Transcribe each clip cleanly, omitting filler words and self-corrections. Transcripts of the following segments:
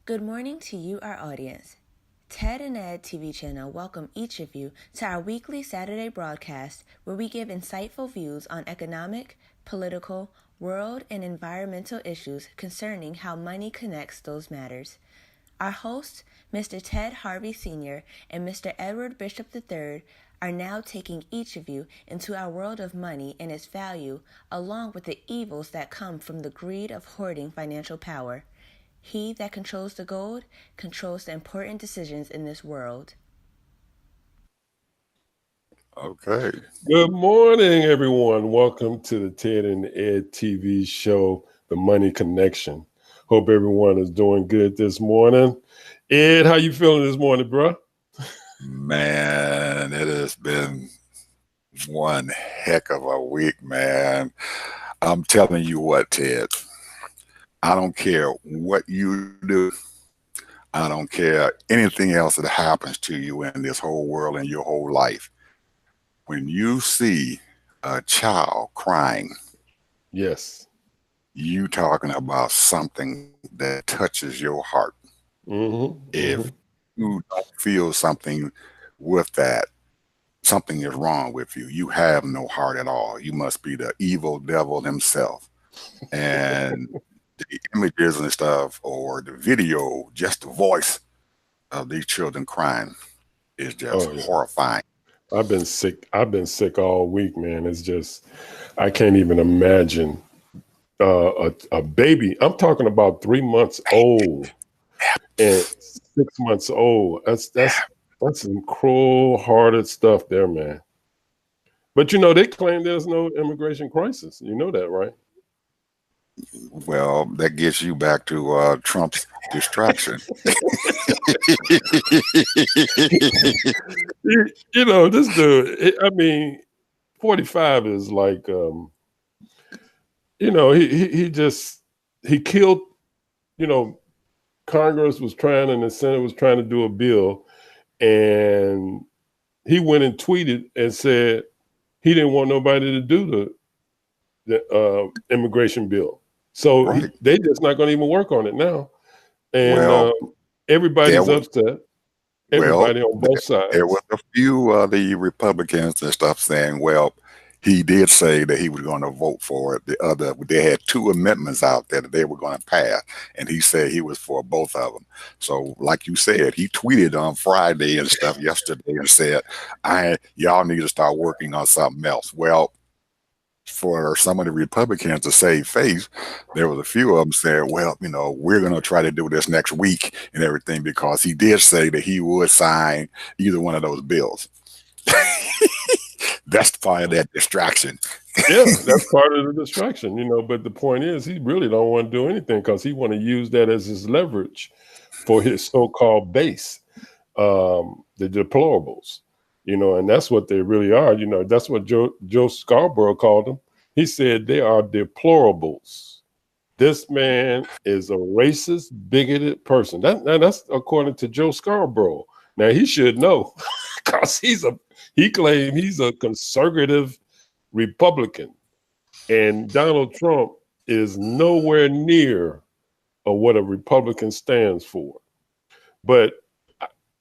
Good morning to you, our audience. Ted and Ed TV channel welcome each of you to our weekly Saturday broadcast where we give insightful views on economic, political, world, and environmental issues concerning how money connects those matters. Our hosts, Mr. Ted Harvey Sr. and Mr. Edward Bishop III, are now taking each of you into our world of money and its value, along with the evils that come from the greed of hoarding financial power. He that controls the gold controls the important decisions in this world. Okay. Good morning, everyone. Welcome to the Ted and Ed TV show, The Money Connection. Hope everyone is doing good this morning. Ed, how you feeling this morning, bro? Man, it has been one heck of a week, man. I'm telling you what, Ted, I don't care what you do. I don't care anything else that happens to you in this whole world and your whole life. When you see a child crying, Yes. you talking about something that touches your heart. If you don't feel something with that, something is wrong with you. You have no heart at all. You must be the evil devil himself. And the images and stuff, or the video, just the voice of these children crying is just Oh, yeah. horrifying. I've been sick. I've been sick all week, man. It's just, I can't even imagine a baby. I'm talking about 3 months old and 6 months old. That's some cruel hearted stuff there, man. But they claim there's no immigration crisis. You know that, right? Well, that gets you back to Trump's distraction. This dude. I mean, 45 is like, he killed. You know, Congress was trying and the Senate was trying to do a bill, and he went and tweeted and said he didn't want nobody to do the immigration bill. So Right. they just not going to even work on it now, and Well, there everybody's was upset. well, Everybody on both there was sides. a few of the Republicans and stuff saying, well, he did say that he was going to vote for it. They had two amendments out there that they were going to pass, and he said he was for both of them. So, like you said, he tweeted on Friday and stuff yesterday and said, y'all need to start working on something else." Well, for some of the Republicans to save face, there was a few of them saying, well, we're going to try to do this next week and everything, because he did say that he would sign either one of those bills. That's part of that distraction. Yeah, that's part of the distraction, But the point is, he really don't want to do anything because he want to use that as his leverage for his so-called base, the deplorables, and that's what they really are. That's what Joe Scarborough called them. He said they are deplorables. This man is a racist, bigoted person. That's according to Joe Scarborough. Now he should know, because he claimed he's a conservative Republican, and Donald Trump is nowhere near what a Republican stands for. But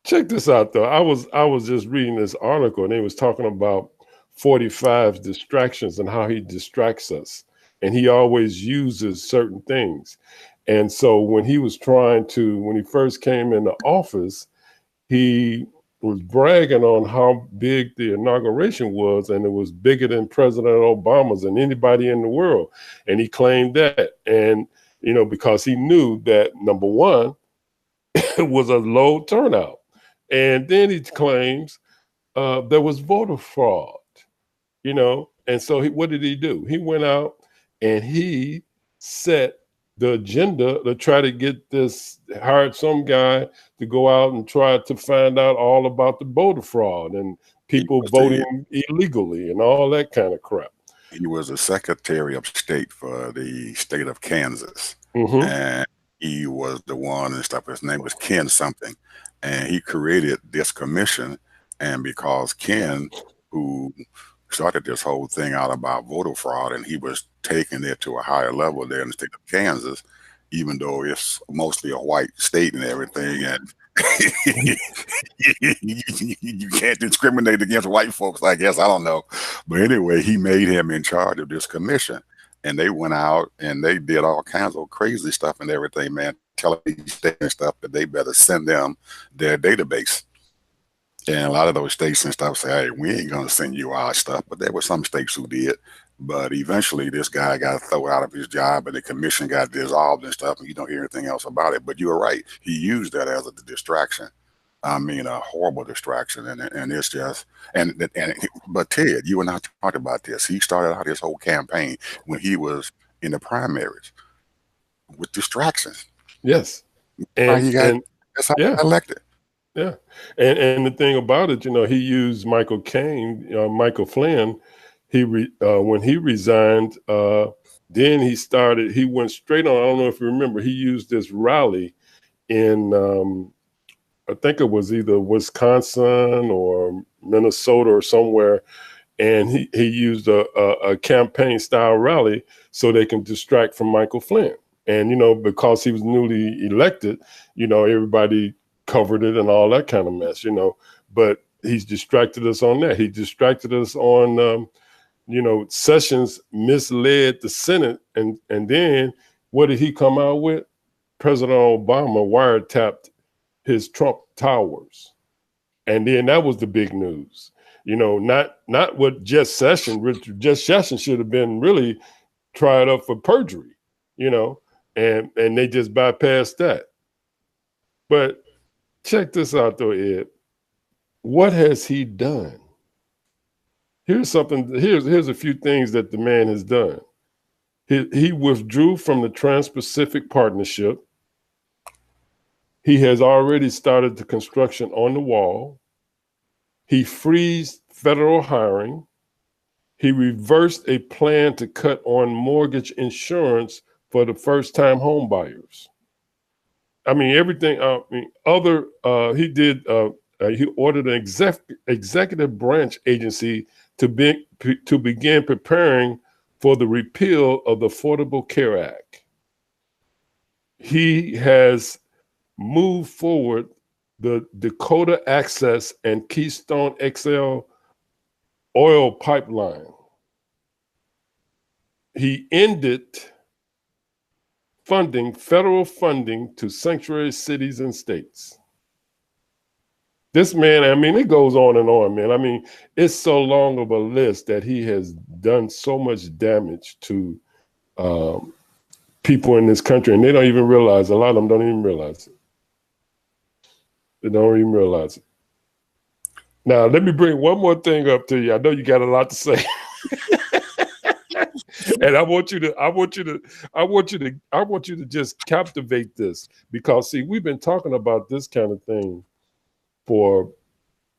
check this out, though. I was just reading this article, and they was talking about 45 distractions and how he distracts us, and he always uses certain things. And so when he first came into office, he was bragging on how big the inauguration was, and it was bigger than President Obama's and anybody in the world. And he claimed that. And, because he knew that, number one, it was a low turnout. And then he claims there was voter fraud, And so what did he do? He went out and he set the agenda to try to get hired some guy to go out and try to find out all about the voter fraud and people voting illegally and all that kind of crap. He was a Secretary of State for the state of Kansas. Mm-hmm. And he was the one and stuff. His name was Ken something. And he created this commission. And because Ken, who started this whole thing out about voter fraud, and he was taking it to a higher level there in the state of Kansas, even though it's mostly a white state and everything, and you can't discriminate against white folks, I guess. I don't know. But anyway, he made him in charge of this commission. And they went out and they did all kinds of crazy stuff and everything, man, telling these states and stuff that they better send them their database. And a lot of those states and stuff say, hey, we ain't going to send you our stuff. But there were some states who did. But eventually, this guy got thrown out of his job and the commission got dissolved and stuff. And you don't hear anything else about it. But you're right. He used that as a distraction. I mean, a horrible distraction. And it's just, but Ted, you and I talked about this. He started out his whole campaign when he was in the primaries with distractions. Yes. That's how he got elected. Yeah, and the thing about it, he used Michael Flynn. When he resigned, then he went straight on. I don't know if you remember, he used this rally in, I think it was either Wisconsin or Minnesota or somewhere, and he used a campaign style rally so they can distract from Michael Flynn. And because he was newly elected, everybody covered it and all that kind of mess, but he's distracted us on that. He distracted us on, Sessions misled the Senate. And then what did he come out with? President Obama wiretapped his Trump towers. And then that was the big news, not what Jeff Sessions should have been really tried up for perjury, and they just bypassed that. But check this out, though, Ed. What has he done? Here's a few things that the man has done. He withdrew from the Trans-Pacific Partnership. He has already started the construction on the wall. He freezed federal hiring. He reversed a plan to cut on mortgage insurance for the first-time home buyers. I mean, everything. He ordered an executive branch agency to begin preparing for the repeal of the Affordable Care Act. He has moved forward the Dakota Access and Keystone XL oil pipeline. He ended federal funding to sanctuary cities and states. This man, it goes on and on, man. It's so long of a list that he has done so much damage to people in this country, and they don't even realize. A lot of them don't even realize it. They don't even realize it. Now, let me bring one more thing up to you. I know you got a lot to say. And I want you to just captivate this, because see, we've been talking about this kind of thing for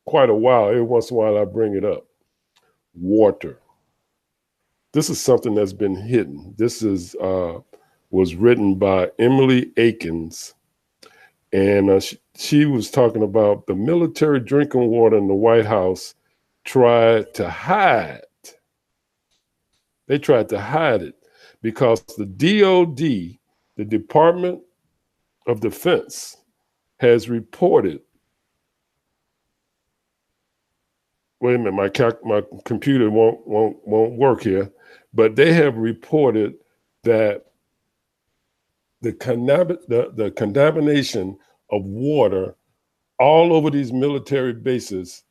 quite a while. Every once in a while I bring it up. Water. This is something that's been hidden. This was written by Emily Akins, and she was talking about the military drinking water in the White House tried to hide. They tried to hide it because the DOD, the Department of Defense, has reported. Wait a minute, my computer won't work here, but they have reported that the contamination of water all over these military bases,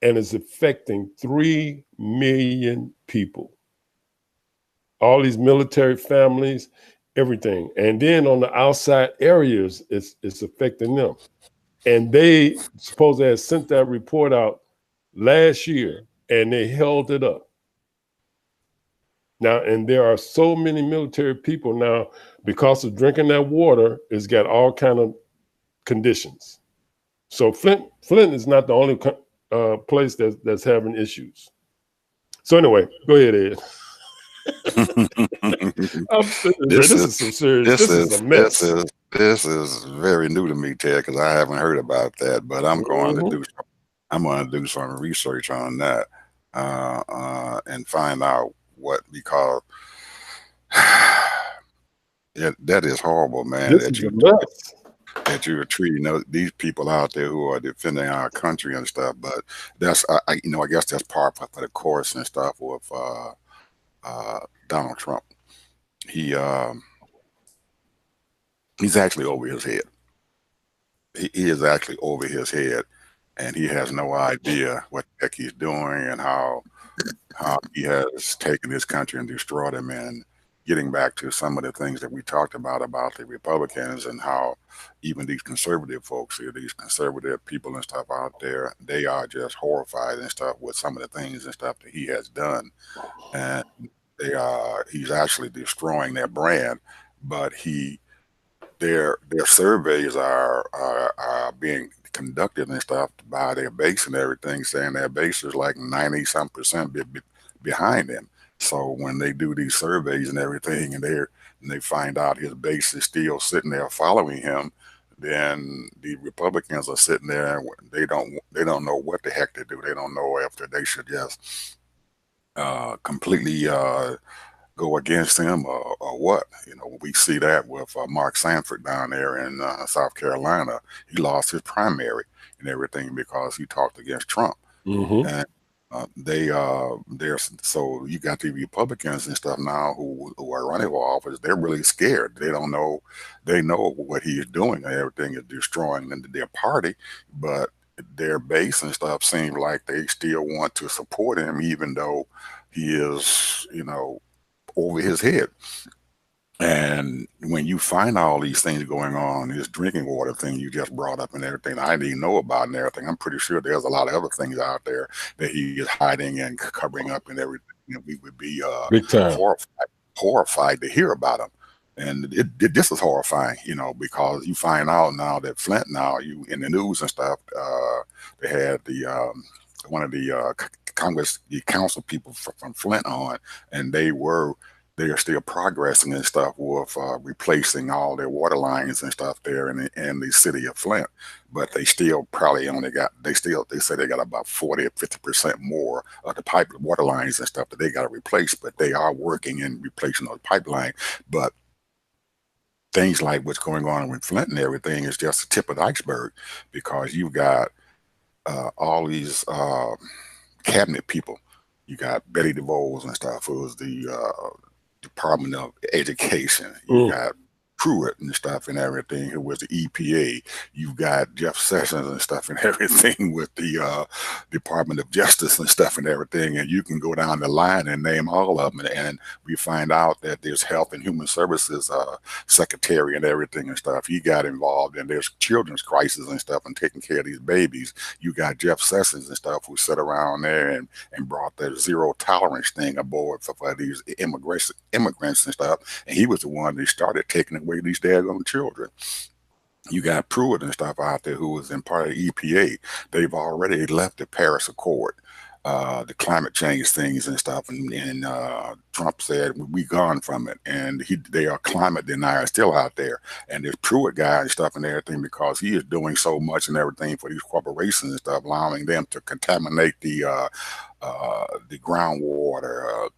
and is affecting 3 million people. All these military families, everything. And then on the outside areas, it's affecting them. And they supposedly had sent that report out last year, and they held it up. Now, and there are so many military people now, because of drinking that water, it's got all kind of conditions. So Flint is not the only place that's having issues. So anyway, go ahead, Ed. This is some serious. This is a mess. This is very new to me, Ted, because I haven't heard about that. But I'm going to do some research on that and find out what, because that is horrible, man. This is a mess. That you're treating these people out there who are defending our country and stuff. But that's I guess that's part of the course and stuff with Donald Trump. He he's actually over his head. He is actually over his head, and he has no idea what the heck he's doing and how he has taken this country and destroyed him. And getting back to some of the things that we talked about the Republicans and how even these conservative folks here, these conservative people and stuff out there, they are just horrified and stuff with some of the things and stuff that he has done. And he's actually destroying their brand, but their surveys are being conducted and stuff by their base and everything, saying their base is like 90-some% behind them. So when they do these surveys and everything, and they find out his base is still sitting there following him, then the Republicans are sitting there and they don't know what the heck to do. They don't know if they should just completely go against him or what. We see that with Mark Sanford down there in South Carolina. He lost his primary and everything because he talked against Trump. Mm-hmm. And so you got the Republicans and stuff now who are running for office. They're really scared. They don't know. They know what he is doing and everything is destroying their party, but their base and stuff seems like they still want to support him, even though he is, over his head. And when you find all these things going on, this drinking water thing you just brought up and everything, I didn't even know about and everything. I'm pretty sure there's a lot of other things out there that he is hiding and covering up and everything. And we would be Big time. horrified to hear about them. And this is horrifying, because you find out now that Flint you in the news and stuff, they had one of the council people from Flint on, and they are still progressing and stuff with replacing all their water lines and stuff there in the city of Flint. But they still probably they say they got about 40 or 50% more of the water lines and stuff that they got to replace. But they are working in replacing those pipelines. But things like what's going on with Flint and everything is just the tip of the iceberg, because you've got all these cabinet people. You got Betty DeVos and stuff, who was the Department of Education. You got Pruitt and stuff and everything, who was the EPA. You've got Jeff Sessions and stuff and everything with the Department of Justice and stuff and everything. And you can go down the line and name all of them. And we find out that there's Health and Human Services Secretary and everything and stuff. He got involved in there's children's crisis and stuff and taking care of these babies. You got Jeff Sessions and stuff who sat around there and brought the zero tolerance thing aboard for these immigrants and stuff. And he was the one that started taking away these daggone children. You got Pruitt and stuff out there who was in part of the EPA. They've already left the Paris Accord, the climate change things and stuff. And Trump said, we gone from it. And they are climate deniers still out there. And there's Pruitt guy and stuff and everything, because he is doing so much and everything for these corporations and stuff, allowing them to contaminate the groundwater,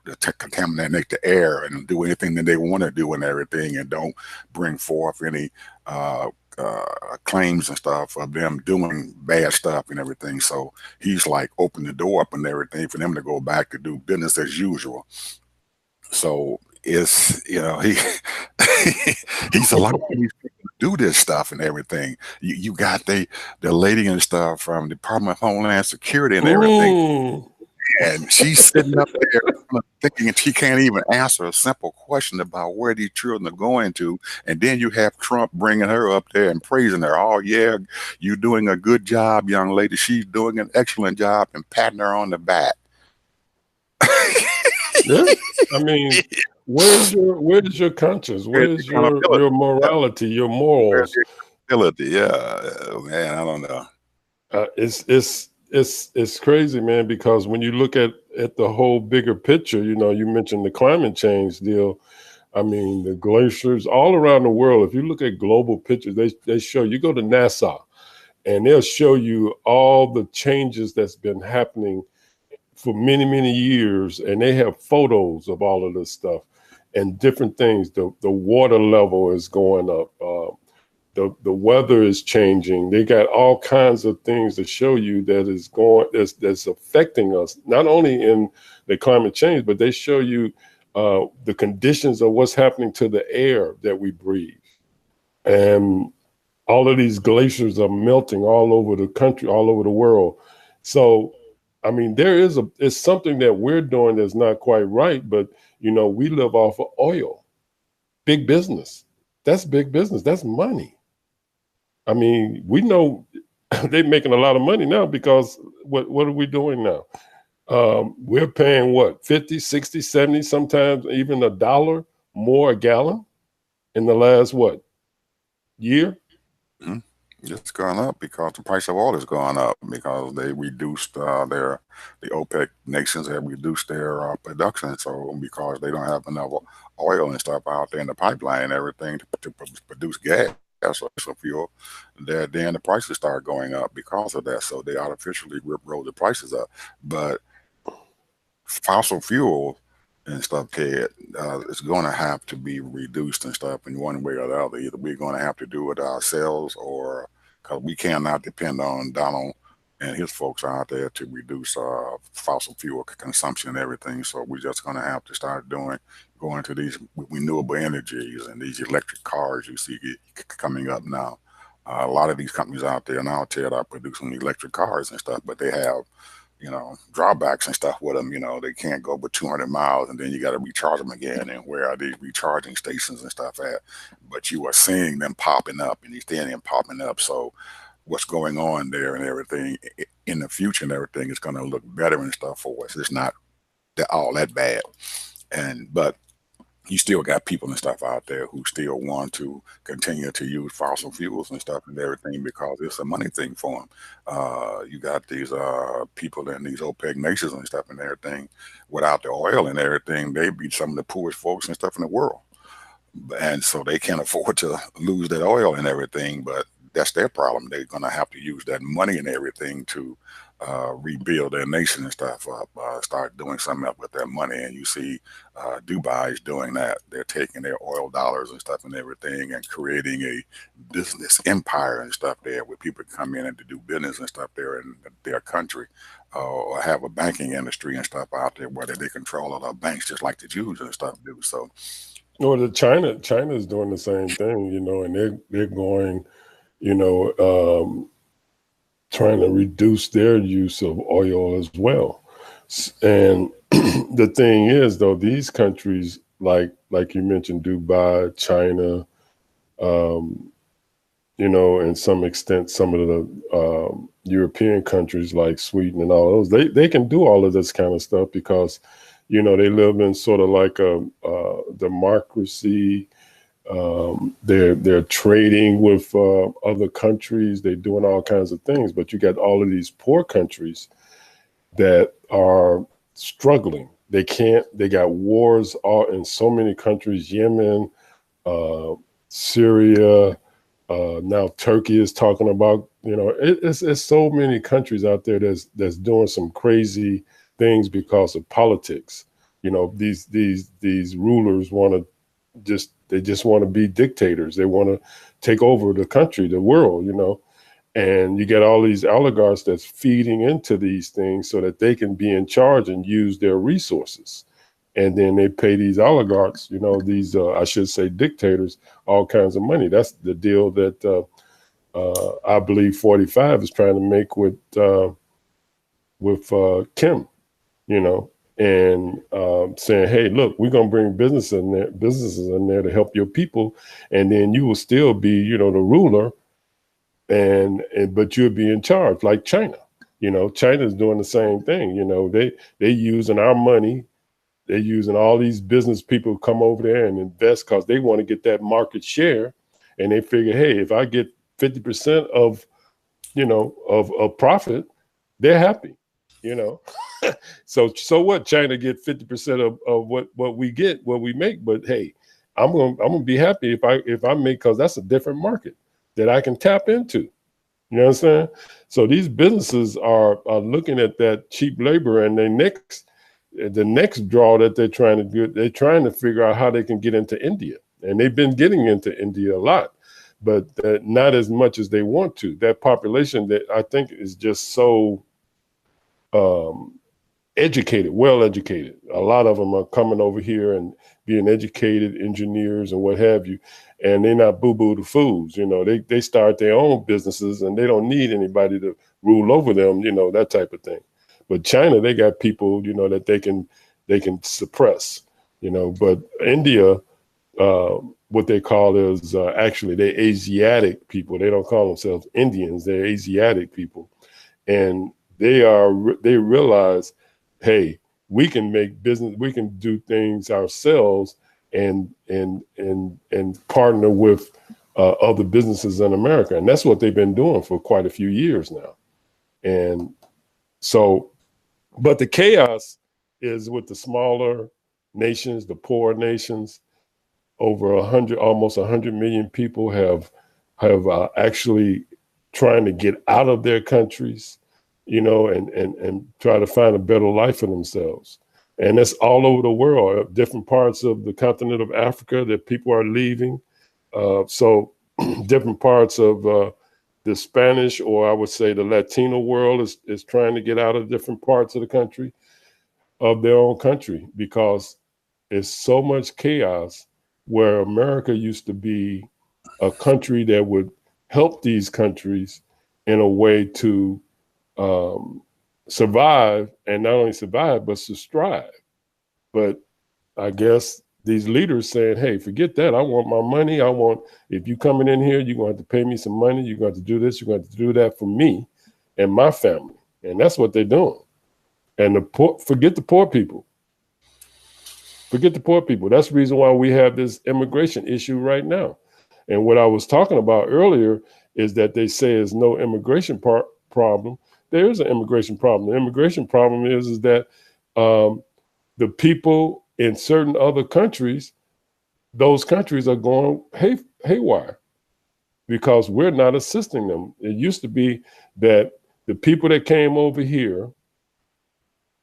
to contaminate the air and do anything that they want to do and everything, and don't bring forth any claims and stuff of them doing bad stuff and everything. So he's like open the door up and everything for them to go back to do business as usual. So it's, he's allowing these people to do this stuff and everything. You got the lady and stuff from Department of Homeland Security and everything. And she's sitting up there thinking she can't even answer a simple question about where these children are going to. And then you have Trump bringing her up there and praising her. Oh, yeah, you're doing a good job, young lady. She's doing an excellent job, and patting her on the back. Yeah. I mean, where's your conscience? Where's your morality, your morals? Yeah, man, I don't know. It's crazy, man, because when you look at the whole bigger picture, you mentioned the climate change deal. I mean, the glaciers all around the world. If you look at global pictures, they show, you go to NASA and they'll show you all the changes that's been happening for many, many years. And they have photos of all of this stuff. and different things. The water level is going up. The weather is changing. They got all kinds of things to show you that's affecting us, not only in the climate change, but they show you the conditions of what's happening to the air that we breathe. And all of these glaciers are melting all over the country, all over the world. So, I mean, it's something that we're doing that's not quite right, but we live off of oil, big business. That's big business. That's money. I mean, we know they're making a lot of money now because what are we doing now? We're paying what, 50, 60, 70, sometimes even $1 more a gallon in the last year? Mhm. It's gone up because the price of oil is going up because they reduced the OPEC nations have reduced their production. So because they don't have enough oil and stuff out there in the pipeline and everything to produce gas or fuel, then the prices start going up because of that. So they artificially roll the prices up. But fossil fuel and stuff, Ted, it's going to have to be reduced and stuff in one way or the other. Either we're going to have to do it ourselves, or because we cannot depend on Donald and his folks out there to reduce fossil fuel consumption and everything. So we're just going to have to start going to these renewable energies and these electric cars you see coming up now. A lot of these companies out there now, Ted, are producing electric cars and stuff, but they have drawbacks and stuff with them. They can't go but 200 miles and then you got to recharge them again. And where are these recharging stations and stuff at? But you are seeing them popping up and you're seeing them popping up. So what's going on there and everything in the future and everything is going to look better and stuff for us. It's not all that bad. But you still got people and stuff out there who still want to continue to use fossil fuels and stuff and everything because it's a money thing for them. You got these people in these OPEC nations and stuff and everything. Without the oil and everything, they'd be some of the poorest folks and stuff in the world. And so they can't afford to lose that oil and everything, but that's their problem. They're going to have to use that money and everything to rebuild their nation and stuff up, start doing something up with their money. And you see Dubai is doing that. They're taking their oil dollars and stuff and everything and creating a business empire and stuff there where people come in and to do business and stuff there in their country, or have a banking industry and stuff out there where they control all the banks just like the Jews and stuff do. So, Or China's doing the same thing, and they're going, trying to reduce their use of oil as well. And the thing is, though, these countries like you mentioned, Dubai, China, in some extent, some of the European countries like Sweden and all those, they can do all of this kind of stuff because, they live in sort of like a democracy. They're trading with other countries. They're doing all kinds of things, but you got all of these poor countries that are struggling. They got wars in so many countries, Yemen, Syria, now Turkey is talking about, it's so many countries out there that's doing some crazy things because of politics. These rulers just want to be dictators. They want to take over the country, the world, and you get all these oligarchs that's feeding into these things so that they can be in charge and use their resources. And then they pay these oligarchs, these, I should say dictators, all kinds of money. That's the deal that I believe 45 is trying to make with Kim, and saying, hey, look, we're going to bring businesses in there to help your people. And then you will still be, the ruler but you'll be in charge like China. China's doing the same thing. They using our money. They're using all these business people come over there and invest because they want to get that market share. And they figure, hey, if I get 50% of profit, they're happy, So what? China get 50% of what we get, what we make. But hey, I'm gonna be happy if I make, because that's a different market that I can tap into. You know what I'm saying? So these businesses are looking at that cheap labor, and they next, the next draw that they're trying to do, they're trying to figure out how they can get into India. And they've been getting into India a lot, but not as much as they want to. That population that I think is just so educated, well educated. A lot of them are coming over here and being educated engineers and what have you. And they're not boo-boo the fools. They start their own businesses and they don't need anybody to rule over them, that type of thing. But China, they got people, that they can suppress, but India, what they call is actually they're Asiatic people. They don't call themselves Indians. They're Asiatic people. And they realize, hey, we can make business, we can do things ourselves and partner with other businesses in America. And that's what they've been doing for quite a few years now. And so, but the chaos is with the smaller nations, the poor nations. Over almost 100 million people have actually trying to get out of their countries, and try to find a better life for themselves. And that's all over the world, different parts of the continent of Africa that people are leaving. So different parts of the Spanish, or I would say the Latino world is trying to get out of different parts of the country, of their own country, because it's so much chaos, where America used to be a country that would help these countries in a way to survive, and not only survive, but to strive. But I guess these leaders saying, hey, forget that. I want my money. If you coming in here, you're going to have to pay me some money. You're going to have to do this. You're going to have to do that for me and my family. And that's what they're doing. And forget the poor people. Forget the poor people. That's the reason why we have this immigration issue right now. And what I was talking about earlier is that they say there's no immigration problem. There is an immigration problem. The immigration problem is that the people in certain other countries, those countries are going haywire because we're not assisting them. It used to be that the people that came over here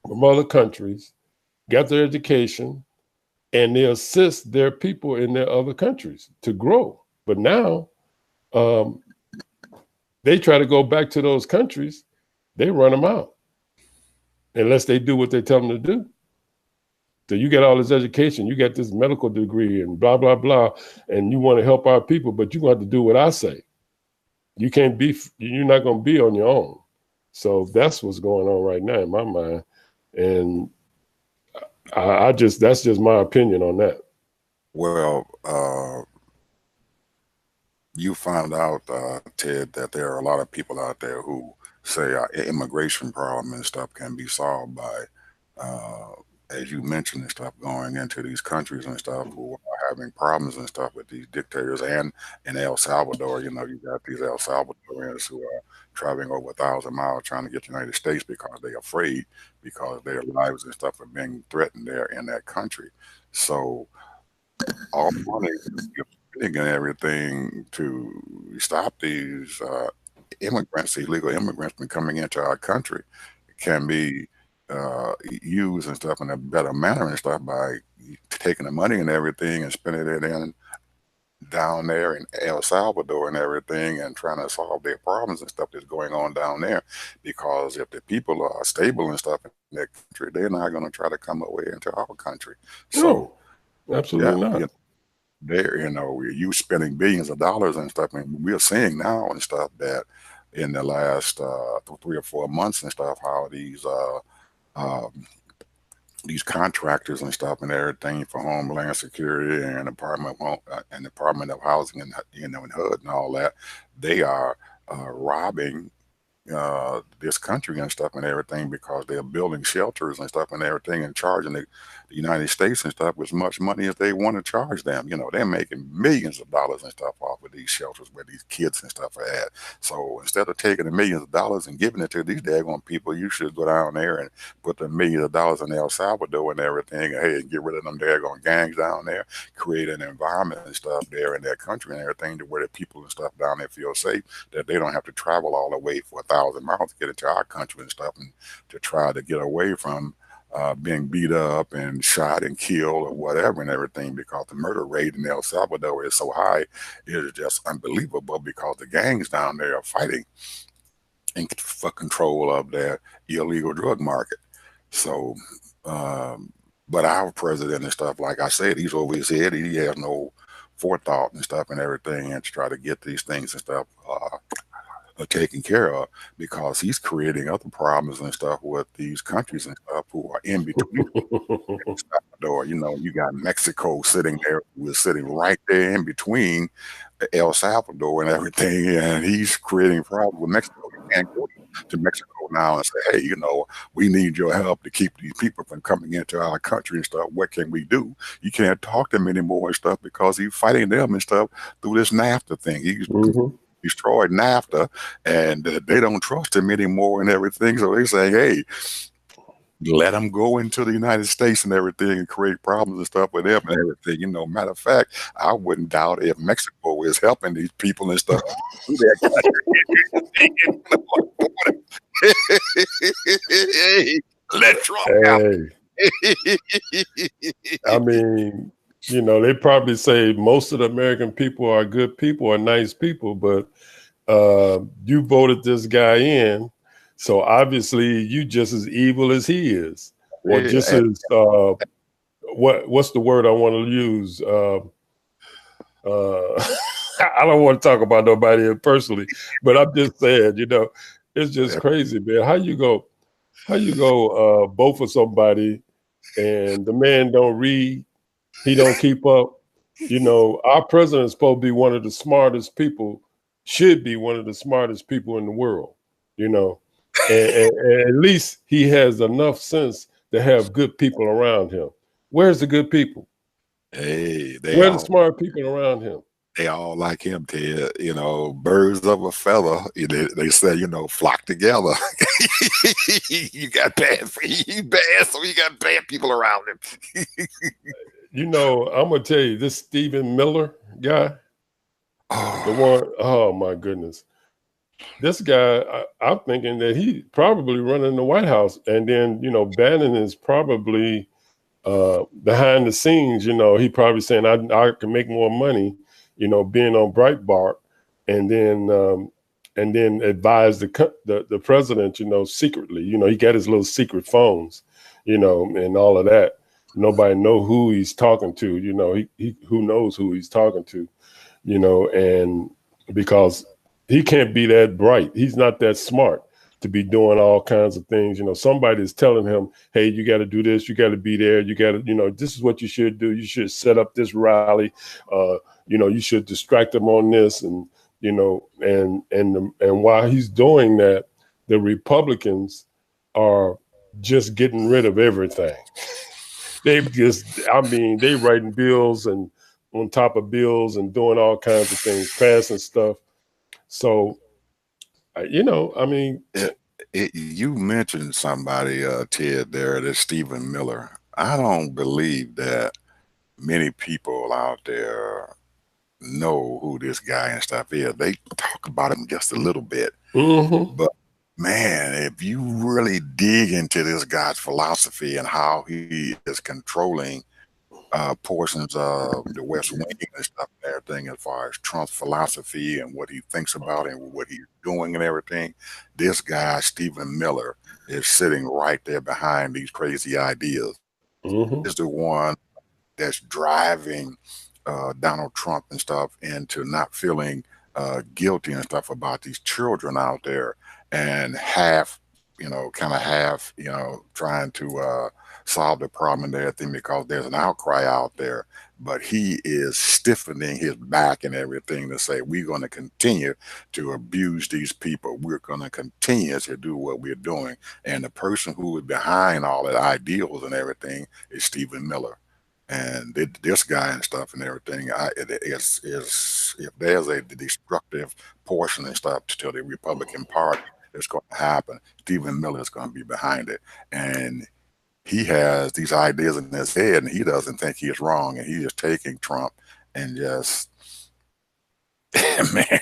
from other countries got their education, and they assist their people in their other countries to grow. But now they try to go back to those countries, they run them out unless they do what they tell them to do. So you get all this education, you get this medical degree and blah, blah, blah, and you want to help our people, but you're going to have to do what I say. You're not going to be on your own. So that's what's going on right now in my mind. And that's just my opinion on that. Well, you found out, Ted, that there are a lot of people out there who say immigration problem and stuff can be solved by, as you mentioned, and stuff, going into these countries and stuff who are having problems and stuff with these dictators. And in El Salvador, you got these El Salvadorians who are traveling over 1,000 miles trying to get to the United States because they're afraid, because their lives and stuff are being threatened there in that country. So all money and everything to stop these immigrants, illegal immigrants from coming into our country, can be used and stuff in a better manner and stuff by taking the money and everything and spending it down there in El Salvador and everything, and trying to solve their problems and stuff that's going on down there. Because if the people are stable and stuff in their country, they're not going to try to come away into our country. So absolutely not. You spending billions of dollars and stuff, and we're seeing now and stuff that in the last 3 or 4 months and stuff, how these contractors and stuff and everything for Homeland Security and Department of Housing and and HUD and all that, they are robbing this country and stuff and everything, because they're building shelters and stuff and everything and charging the United States and stuff as much money as they want to charge them. They're making millions of dollars and stuff off of these shelters where these kids and stuff are at. So instead of taking the millions of dollars and giving it to these daggone people, you should go down there and put the millions of dollars in El Salvador and everything, and hey, get rid of them daggone gangs down there, create an environment and stuff there in their country and everything to where the people and stuff down there feel safe, that they don't have to travel all the way for 1,000 miles to get into our country and stuff, and to try to get away from being beat up and shot and killed or whatever and everything, because the murder rate in El Salvador is so high. It is just unbelievable, because the gangs down there are fighting for control of their illegal drug market. So, but our president and stuff, like I said, he's over his head. He has no forethought and stuff and everything, and to try to get these things and stuff taken care of, because he's creating other problems and stuff with these countries and stuff who are in between. Salvador, you got Mexico sitting there. We're sitting right there in between El Salvador and everything, and he's creating problems with Mexico. You can't go to Mexico now and say, hey, we need your help to keep these people from coming into our country and stuff. What can we do? You can't talk to them anymore and stuff, because he's fighting them and stuff through this NAFTA thing. He's destroyed NAFTA, and they don't trust him anymore and everything. So they're saying, hey, let them go into the United States and everything and create problems and stuff with them and everything. Matter of fact, I wouldn't doubt if Mexico is helping these people and stuff. Hey, let Trump out. I mean, they probably say most of the American people are good people, or nice people, but you voted this guy in, so obviously you just as evil as he is, or just as what's the word I want to use? I don't want to talk about nobody personally, but I'm just saying, it's just crazy, man. How you go vote for somebody and the man don't read, he don't keep up. Our president's supposed to be one of the smartest people, should be one of the smartest people in the world, and at least he has enough sense to have good people around him. Where's the good people? Hey, where's the smart people around him? They all like him, Ted. Birds of a feather. They say, flock together. You got he's bad, so you got bad people around him. I'm gonna tell you, this Stephen Miller guy, the one. Oh my goodness, this guy. I'm thinking that he probably running the White House, and then Bannon is probably behind the scenes. He probably saying I can make more money. Being on Breitbart, and then advise the president, secretly. He got his little secret phones, and all of that. Nobody know who he's talking to. He who knows who he's talking to, and because he can't be that bright, he's not that smart to be doing all kinds of things. Somebody's telling him, hey, you got to do this, you got to be there, you got to, this is what you should do. You should set up this rally. You should distract them on this, and and while he's doing that, the Republicans are just getting rid of everything. They writing bills and on top of bills and doing all kinds of things, passing stuff. So, you mentioned somebody, Ted, there, that's Stephen Miller. I don't believe that many people out there know who this guy and stuff is. They talk about him just a little bit. But man, if you really dig into this guy's philosophy and how he is controlling portions of the West Wing and stuff and everything, as far as Trump's philosophy and what he thinks about and what he's doing and everything, this guy, Stephen Miller, is sitting right there behind these crazy ideas. Is the one that's driving Donald Trump and stuff into not feeling guilty and stuff about these children out there, and trying to solve the problem and everything, because there's an outcry out there. But he is stiffening his back and everything to say, we're going to continue to abuse these people. We're going to continue to do what we're doing. And the person who is behind all the ideals and everything is Stephen Miller. And this guy and stuff and everything, if there's a destructive portion and stuff to the Republican Party that's going to happen, Stephen Miller is going to be behind it. And he has these ideas in his head, and he doesn't think he's wrong, and he is taking Trump and just, man,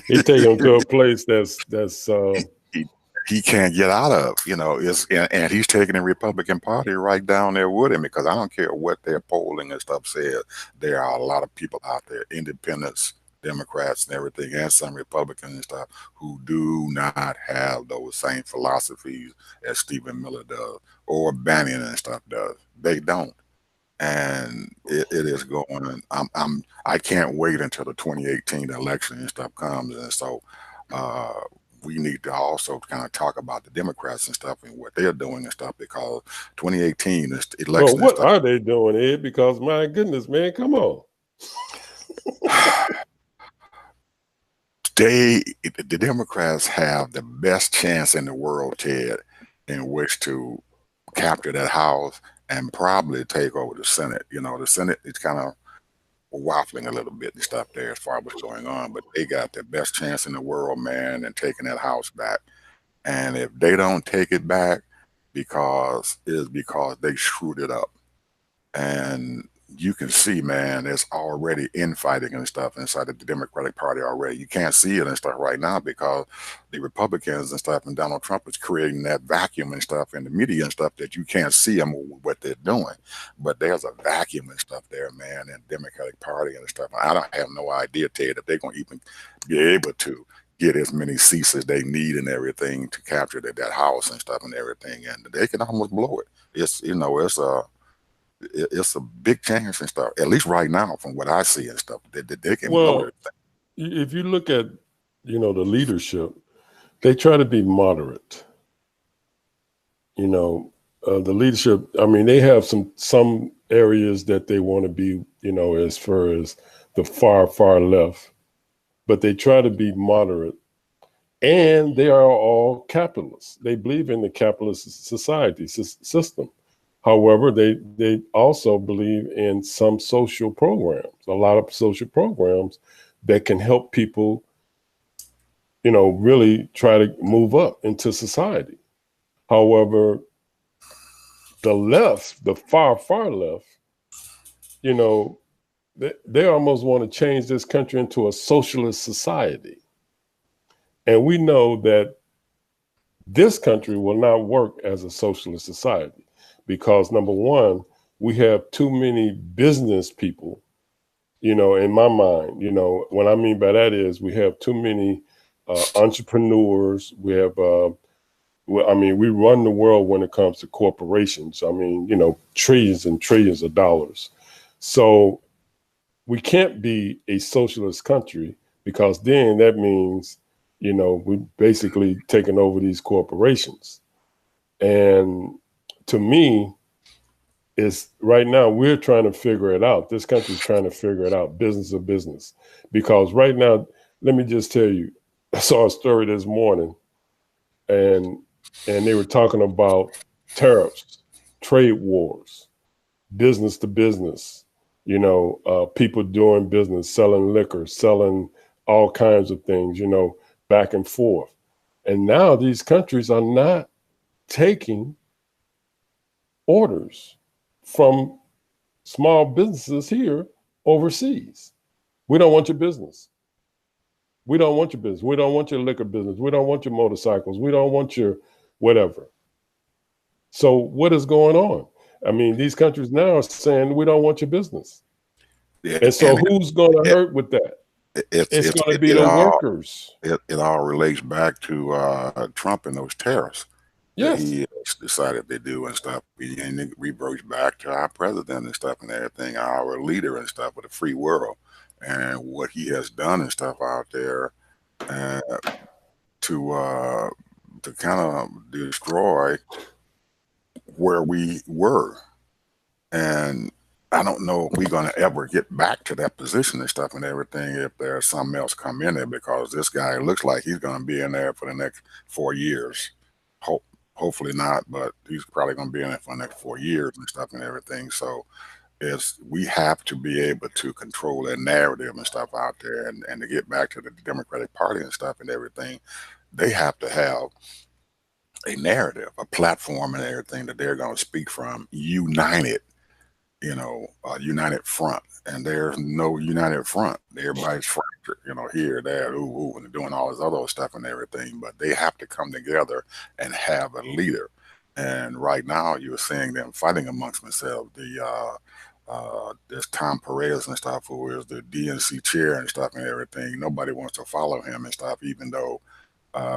he take him to a place that's he can't get out of. And he's taking the Republican Party right down there with him, because I don't care what their polling and stuff says. There are a lot of people out there, independents, Democrats, and everything, and some Republicans and stuff, who do not have those same philosophies as Stephen Miller does or Bannon and stuff does. They don't. And it is going. I can't wait until the 2018 election and stuff comes, and so uh, we need to also kind of talk about the Democrats and stuff and what they're doing and stuff, because 2018 is the Well, election and what stuff. are they doing, Ed? Because my goodness, man, come on. The Democrats have the best chance in the world, Ted, in which to capture that House and probably take over the Senate. The Senate is kind of waffling a little bit and stuff there as far as what's going on, but they got the best chance in the world, man, in taking that House back. And if they don't take it back, because they screwed it up. And you can see, man, there's already infighting and stuff inside of the Democratic Party already. You can't see it and stuff right now because the Republicans and stuff and Donald Trump is creating that vacuum and stuff in the media and stuff that you can't see them what they're doing. But there's a vacuum and stuff there, man, in the Democratic Party and stuff. I don't have no idea, Ted, if they're going to even be able to get as many seats as they need and everything to capture that House and stuff and everything. And they can almost blow it. It's a big chance and stuff, at least right now, from what I see and stuff, that they can blow it. If you look at, the leadership, they try to be moderate. The leadership, I mean, they have some areas that they want to be, as far as the far left, but they try to be moderate. And they are all capitalists. They believe in the capitalist society system. However, they also believe in some social programs, a lot of social programs that can help people, really try to move up into society. However, the left, the far left, they almost want to change this country into a socialist society. And we know that this country will not work as a socialist society. Because number one, we have too many business people, in my mind. What I mean by that is we have too many entrepreneurs. We have, we run the world when it comes to corporations. Trillions and trillions of dollars. So we can't be a socialist country, because then that means, we're basically taking over these corporations. And to me, is right now we're trying to figure it out. This country's trying to figure it out, business of business. Because right now, let me just tell you, I saw a story this morning, and they were talking about tariffs, trade wars, business to business, people doing business, selling liquor, selling all kinds of things, back and forth. And now these countries are not taking orders from small businesses here overseas. We don't want your business. We don't want your business. We don't want your liquor business. We don't want your motorcycles. We don't want your whatever. So what is going on? I mean, these countries now are saying we don't want your business. Yeah, and so who's going to hurt with that? It's going to be the workers. It all relates back to Trump and those tariffs. Yes. That he decided to do and stuff. And it reverts back to our president and stuff and everything, our leader and stuff of the free world, and what he has done and stuff out there to kind of destroy where we were. And I don't know if we're going to ever get back to that position and stuff and everything if there's something else come in there, because this guy looks like he's going to be in there for the next 4 years. Hopefully not, but he's probably going to be in it for the next 4 years and stuff and everything. So we have to be able to control that narrative and stuff out there, and to get back to the Democratic Party and stuff and everything, they have to have a narrative, a platform and everything that they're going to speak from, united, united front, and there's no united front. Everybody's fractured, here, there, and doing all this other stuff and everything. But they have to come together and have a leader. And right now, you're seeing them fighting amongst themselves. There's Tom Perez and stuff, who is the DNC chair and stuff and everything. Nobody wants to follow him and stuff, even though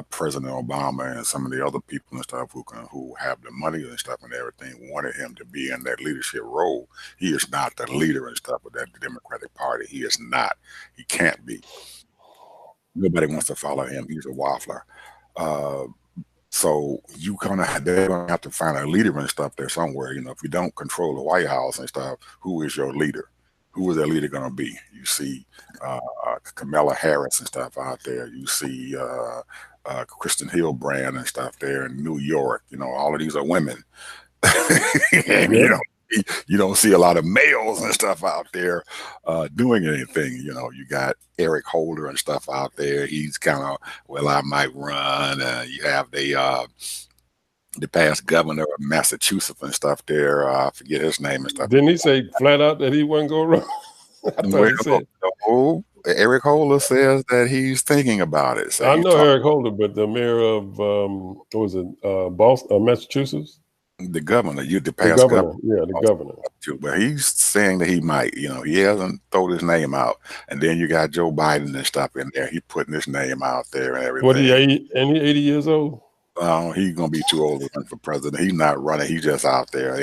President Obama and some of the other people and stuff who have the money and stuff and everything wanted him to be in that leadership role. He is not the leader and stuff of that Democratic Party. He is not. He can't be. Nobody wants to follow him. He's a waffler. Uh, so they're gonna have to find a leader and stuff there somewhere. If you don't control the White House and stuff, who is your leader? Who is that leader gonna be? You see Kamala Harris and stuff out there. You see Kristen Hilbrand and stuff there in New York. All of these are women. And you don't see a lot of males and stuff out there doing anything. You got Eric Holder and stuff out there. He's kind of, well, I might run. You have the past governor of Massachusetts and stuff there. I forget his name and stuff. Didn't he say flat out that he wasn't going to run? Eric Holder says that he's thinking about it. So I know Eric Holder, but the mayor of what was it, Boston, Massachusetts? The governor, the past governor. Yeah, the governor. But he's saying that he might. He hasn't thrown his name out. And then you got Joe Biden and stuff in there. He putting his name out there and everything. What, he 80 years old? He's gonna be too old to run for president. He's not running. He's just out there.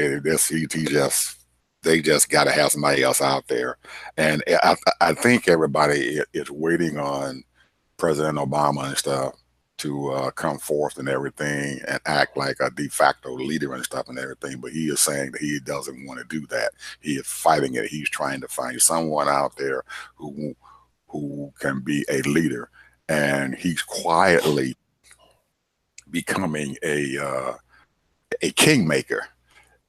They just got to have somebody else out there. And I think everybody is waiting on President Obama and stuff to come forth and everything and act like a de facto leader and stuff and everything. But he is saying that he doesn't want to do that. He is fighting it. He's trying to find someone out there who can be a leader. And he's quietly becoming a kingmaker.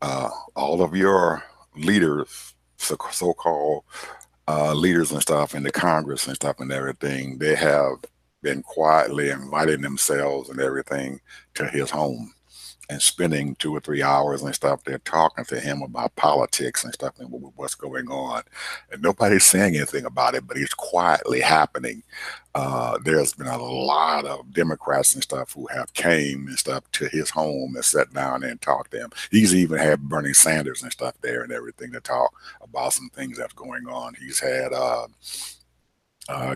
All of your leaders, so-called leaders and stuff in the Congress and stuff and everything, they have been quietly inviting themselves and everything to his home and spending 2 or 3 hours and stuff there talking to him about politics and stuff and what's going on. And nobody's saying anything about it, but it's quietly happening. There's been a lot of Democrats and stuff who have came and stuff to his home and sat down there and talked to him. He's even had Bernie Sanders and stuff there and everything to talk about some things that's going on. He's had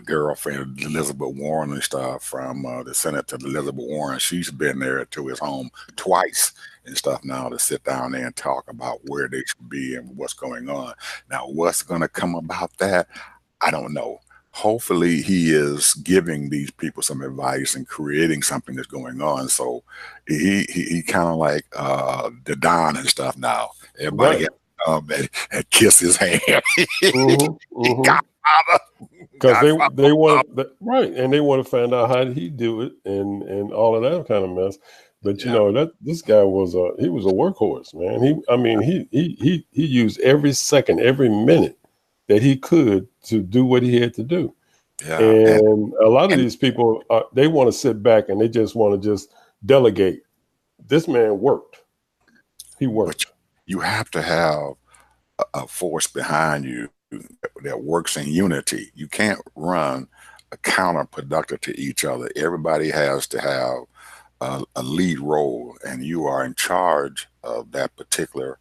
girlfriend Elizabeth Warren and stuff from the Senator Elizabeth Warren. She's been there to his home twice and stuff now to sit down there and talk about where they should be and what's going on. Now, what's going to come about that? I don't know. Hopefully he is giving these people some advice and creating something that's going on. So he kind of like the Don and stuff now. Everybody and kiss his hand. Because they want right, and they want to find out how did he do it and all of that kind of mess. But that this guy was he was a workhorse, man. He used every second, every minute that he could to do what he had to do. Yeah. And a lot of these people they want to sit back and they just want to just delegate. This man worked. He worked. But you have to have a force behind you that works in unity. You can't run a counterproductive to each other. Everybody has to have a lead role, and you are in charge of that particular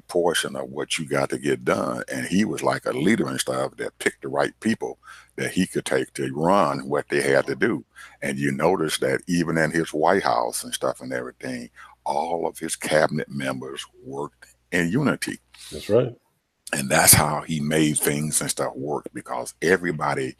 portion of what you got to get done. And he was like a leader and stuff that picked the right people that he could take to run what they had to do. And you notice that even in his White House and stuff and everything, all of his cabinet members worked in unity. That's right. And that's how he made things and stuff work, because everybody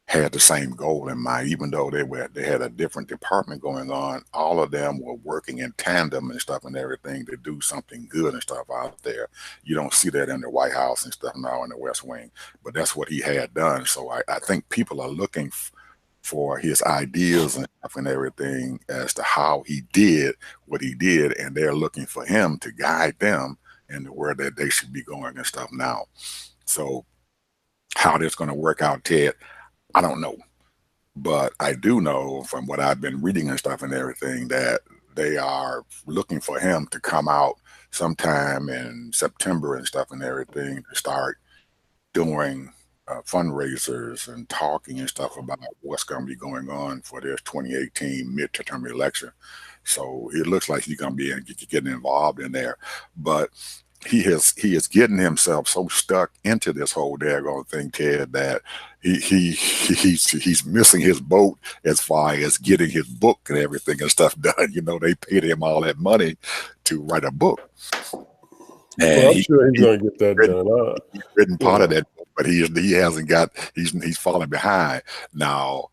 had the same goal in mind. Even though they had a different department going on, all of them were working in tandem and stuff and everything to do something good and stuff out there. You don't see that in the White House and stuff now in the West Wing, but that's what he had done. So I think people are looking for his ideas and stuff and everything as to how he did what he did, and they're looking for him to guide them and where that they should be going and stuff now. So how that's going to work out, Ted, I don't know. But I do know from what I've been reading and stuff and everything that they are looking for him to come out sometime in September and stuff and everything to start doing fundraisers and talking and stuff about what's going to be going on for this 2018 midterm election. So it looks like he's going to be getting involved in there, but he is getting himself so stuck into this whole daggone thing, Ted, that he's missing his boat as far as getting his book and everything and stuff done. They paid him all that money to write a book, and Well, I'm sure he's going to get that written, done. he's written part of that book, but he hasn't got he's falling behind now.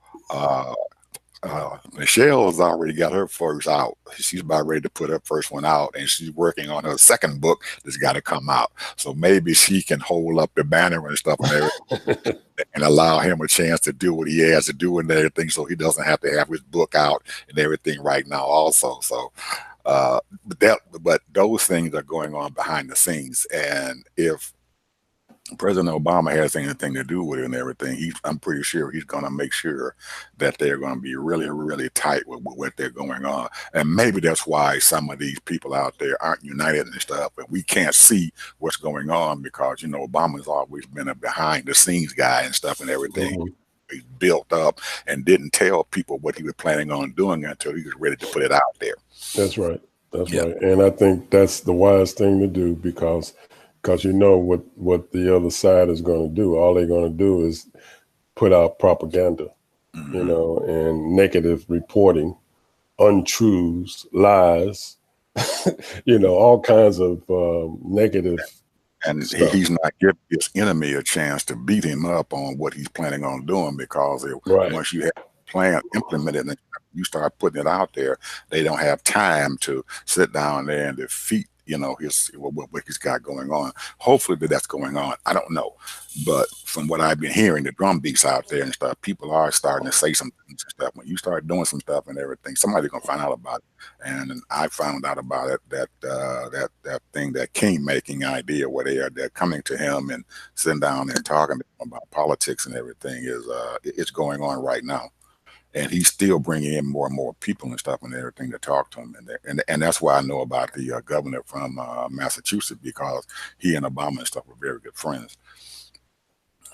Michelle has already got her first out. She's about ready to put her first one out, and she's working on her second book that's got to come out. So maybe she can hold up the banner and stuff and everything, and allow him a chance to do what he has to do and everything, so he doesn't have to have his book out and everything right now. Also, so but those things are going on behind the scenes, and if President Obama has anything to do with it and everything, I'm pretty sure he's going to make sure that they're going to be really, really tight with what they're going on. And maybe that's why some of these people out there aren't united and stuff, and we can't see what's going on because, Obama's always been a behind the scenes guy and stuff and everything. Mm-hmm. He's built up and didn't tell people what he was planning on doing until he was ready to put it out there. That's right. That's right. And I think that's the wise thing to do because what the other side is going to do. All they're going to do is put out propaganda, and negative reporting, untruths, lies, all kinds of negative. And he's not giving his enemy a chance to beat him up on what he's planning on doing because once you have a plan implemented and you start putting it out there, they don't have time to sit down there and defeat what he's got going on. Hopefully that's going on. I don't know, but from what I've been hearing, the drum beats out there and stuff, people are starting to say some things and stuff. When you start doing some stuff and everything, somebody's gonna find out about it. And I found out about it that thing, that king making idea, where they're coming to him and sitting down and talking about politics and everything is it's going on right now. And he's still bringing in more and more people and stuff and everything to talk to him. And that's why I know about the governor from Massachusetts, because he and Obama and stuff were very good friends.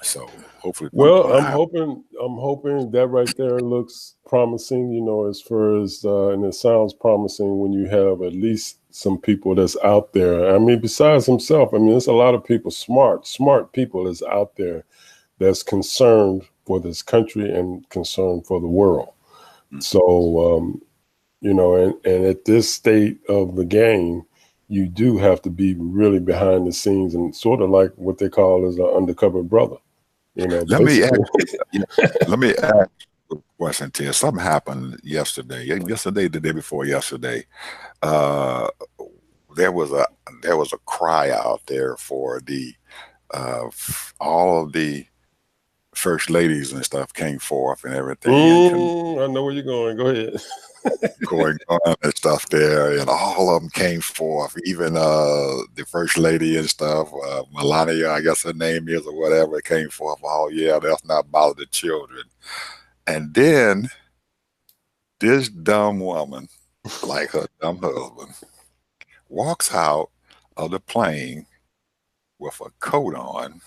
So hopefully. Well, I'm hoping that right there looks promising, as far as, and it sounds promising when you have at least some people that's out there. I mean, besides himself, there's a lot of people, smart people that's out there that's concerned for this country and concerned for the world. So, and at this state of the game, you do have to be really behind the scenes and sort of like what they call as an undercover brother. Let me ask a question, Ted. Something happened yesterday, the day before yesterday. There was a cry out there for the all of the first ladies and stuff came forth and everything. I know where you're going. Go ahead. Going on and stuff there, and all of them came forth. Even the first lady and stuff, Melania, I guess her name is, or whatever, came forth. Oh yeah, that's not about the children. And then this dumb woman, like her dumb husband, walks out of the plane with a coat on.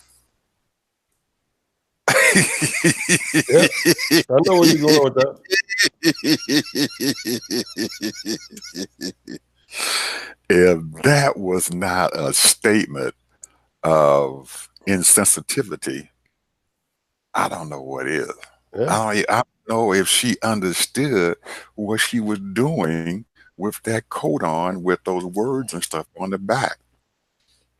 Yeah, I know where you're going with that. If that was not a statement of insensitivity, I don't know what is. Yeah. I don't know if she understood what she was doing with that coat on with those words and stuff on the back.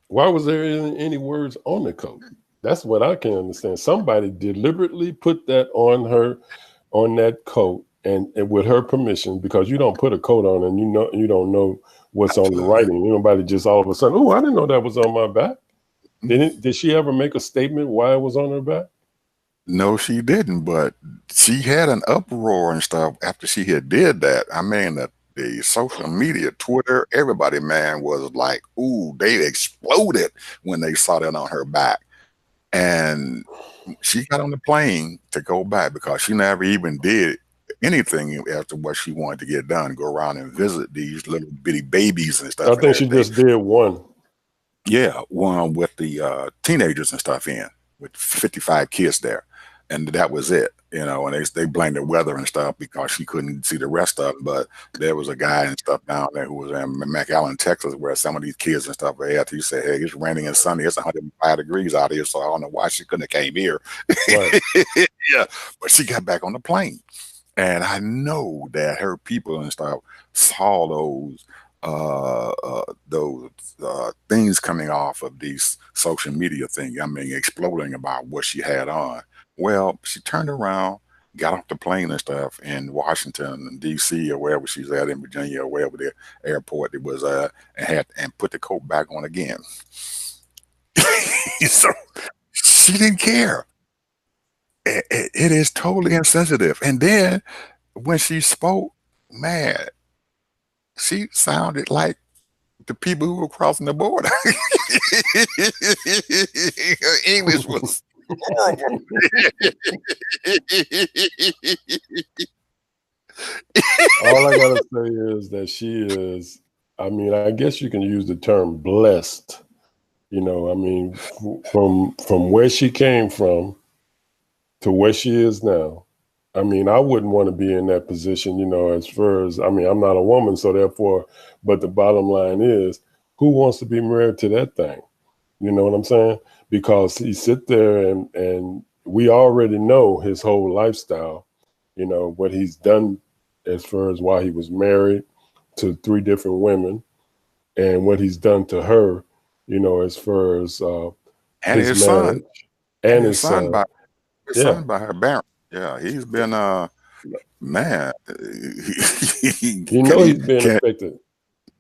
Why was there any words on the coat? That's what I can understand. Somebody deliberately put that on that coat and with her permission, because you don't put a coat on and you don't know what's on the writing. Nobody just all of a sudden, oh, I didn't know that was on my back. Did she ever make a statement why it was on her back? No, she didn't, but she had an uproar and stuff after she had did that. I mean, the social media, Twitter, everybody, man, was like, ooh, they exploded when they saw that on her back. And she got on the plane to go back because she never even did anything as to what she wanted to get done, go around and visit these little bitty babies and I stuff and think she everything. just did one. Yeah, one with the teenagers and stuff in, with 55 kids there, and that was it. And they blamed the weather and stuff because she couldn't see the rest of them. But there was a guy and stuff down there who was in McAllen, Texas, where some of these kids and stuff were at. He said, "Hey, it's raining and sunny. It's 105 degrees out here, so I don't know why she couldn't have came here." Right. Yeah, but she got back on the plane. And I know that her people and stuff saw those things coming off of these social media thing. I mean, exploding about what she had on. Well, she turned around, got off the plane and stuff in Washington, D.C., or wherever she's at in Virginia, or wherever the airport it was and put the coat back on again. So she didn't care. It is totally insensitive. And then when she spoke, man, she sounded like the people who were crossing the border. Her English was horrible. All I gotta say is that she is. I mean, I guess you can use the term blessed. I mean, from where she came from to where she is now. I mean, I wouldn't want to be in that position, as far as, I mean, I'm not a woman, so therefore, but the bottom line is, who wants to be married to that thing? You know what I'm saying? Because he sit there and we already know his whole lifestyle, what he's done as far as why he was married to 3 different women and what he's done to her, as far as And his his son, marriage and his son. his Yeah. son by her parents. Yeah, he's been man. He's Can being affected.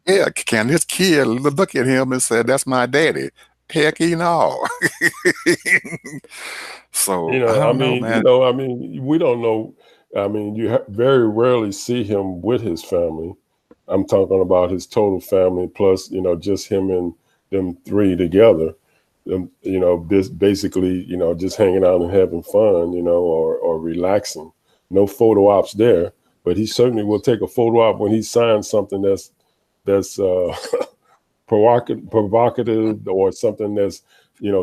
yeah, can this kid look at him and say, "That's my daddy"? Heck, no. So I I don't know, mean, man. I mean, we don't know. I mean, you very rarely see him with his family. I'm talking about his total family plus, just him and them 3 together. Basically, just hanging out and having fun, or relaxing. No photo ops there, but he certainly will take a photo op when he signs something that's provocative or something that's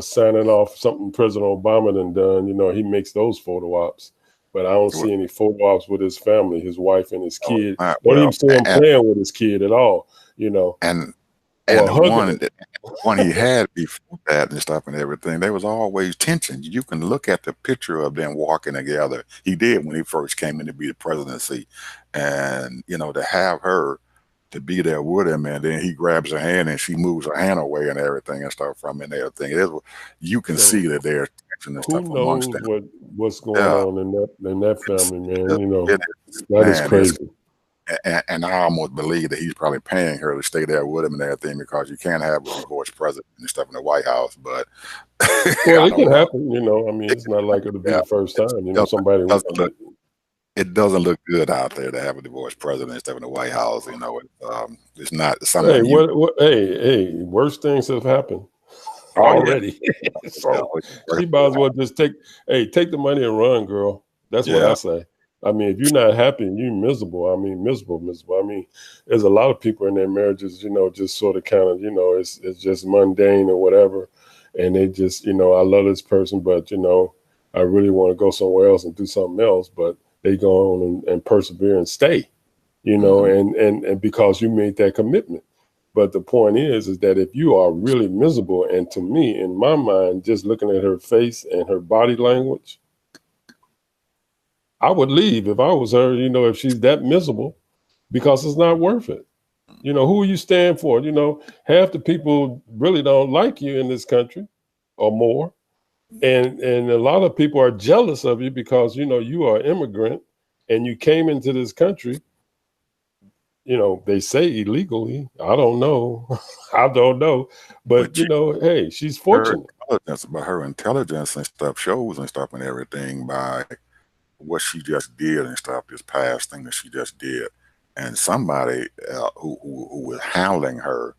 signing off something President Obama done. He makes those photo ops, but I don't see any photo ops with his family, his wife and his kid. Don't even see him playing with his kid at all. And or the hugging it. one he had before that and stuff and everything, there was always tension. You can look at the picture of them walking together. He did when he first came in to be the presidency, and to have her to be there with him, and then he grabs her hand and she moves her hand away and everything and stuff from him and everything. You can see that there's tension and Who stuff amongst knows them. what's going Yeah, on in that family, man? it That is man, crazy. and I almost believe that he's probably paying her to stay there with him and everything because you can't have a divorced president and stuff in the White House. But Well, I it can don't know. happen. I mean, it's not like it'll be Yeah, the first it time. Somebody. it doesn't look good out there to have a divorced president and stuff in the White House. It's not something Hey, you. hey, worse things have happened Oh yeah, already. So yeah, she might as well just take the money and run, girl. That's what I yeah. say. I mean, if you're not happy and you're miserable, I mean, miserable. I mean, there's a lot of people in their marriages, just sort of kind of, it's just mundane or whatever. And they just, I love this person, but, I really want to go somewhere else and do something else. But they go on and persevere and stay, and because you made that commitment. But the point is that if you are really miserable, and to me, in my mind, just looking at her face and her body language, I would leave if I was her, if she's that miserable, because it's not worth it. Who are you staying for? Half the people really don't like you in this country or more. And a lot of people are jealous of you because, you are an immigrant and you came into this country, they say illegally. I don't know. I don't know. But, But hey, she's her fortunate. her intelligence and stuff shows and stuff and everything by what she just did and stuff. This past thing that she just did, and somebody who was handling her